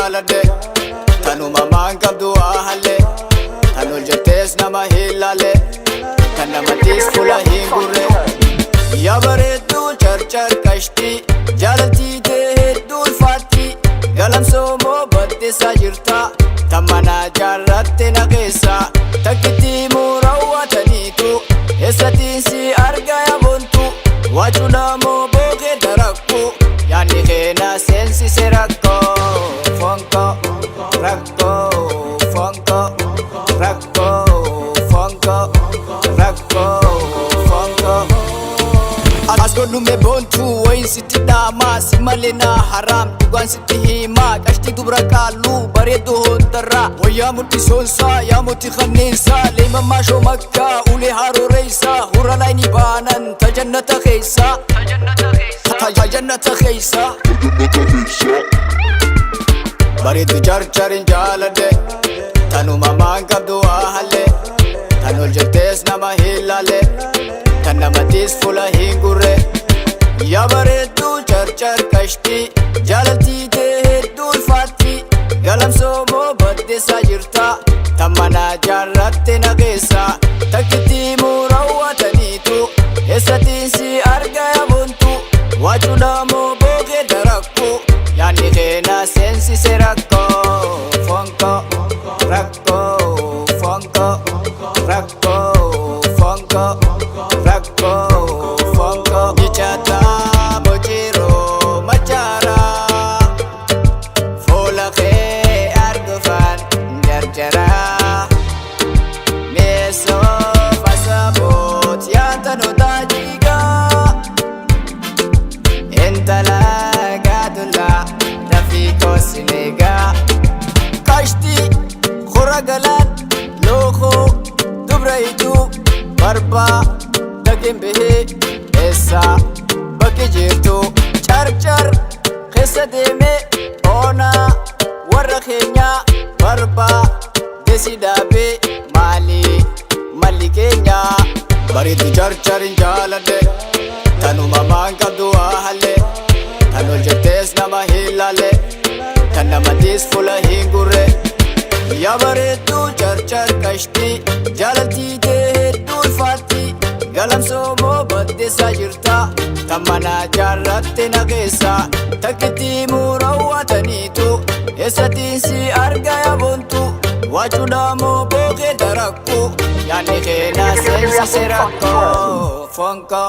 jaalade tanuma maan qabdu ahalle tan ol jettees nama hilaale kan namatis fula hin gurre yaa bareedduu charchar kashtii jaalaltii tee hedduu ulfaatti galamsoomoo baddeessaa jirta tammanaa jaarratte na keessa takkitti muurawwataniitu eessatiin si arga yaabontu waachudhamoo bookee darakku yaanni keena seensise rakkoo fonko rakkoo fonko rakkoo fonko rakkoo fonko as godhume boontu wayin sitti dhaamaa si malee na haraam dhugaan sitti himaa qashtii dubra qaaluu bareedduu hontarraa wayyaa mudhisoonsaa yaa mootii kanneessaa leemammaa shoo makkaa ulee harooreysaa hura laayini baanan ta jannata keeysaa ta jannata keeysaa bareeddu charcharin jaalade tanuma maan qabdu ahalle tan ol jettees nama hilaale kan namatis fula hin gurre yaa bareedduu charchar kashtii jaalaltii tee hedduu ulfaatti galamsoomoo baddeessaa jirta tammanaa jaarratte na keessa takkitti muurawwataniitu eessatiin si arga yaabontu waachudhamoo bookee darakku yaanni keena seensise rakkoo fonko rakkoo fonko rakkoo fonko rakkoo fonko ichataa bojiroo macharaa fuula kee argufaan jarjaraa meesoo fasaboot yaantanotaa jiigaa intala gaadulaa rafiikoo sineegaa kashtii hora galaan lookoo dubra ijuu barbaa dageen bahee eessaa bakki jirtu charchar keessa deemee oonaa warra keenyaa barbaa deesii dhaabee malli keenyaa bareeddu charcharin jaalade tanuma maan qabdu ahalle tan ol jettees nama hilaale kan namatis fula hin gurre yaa bareedduu charchar kashtii jaalaltii tee hedduu ulfaatti galamsoomoo baddeessaa jirta tammanaa jaarratte na keessa takkitti muurawwataniitu eessatiin si arga yaabontu waachudhamoo bookee darakku yaanni keena seensise rakkoo fonko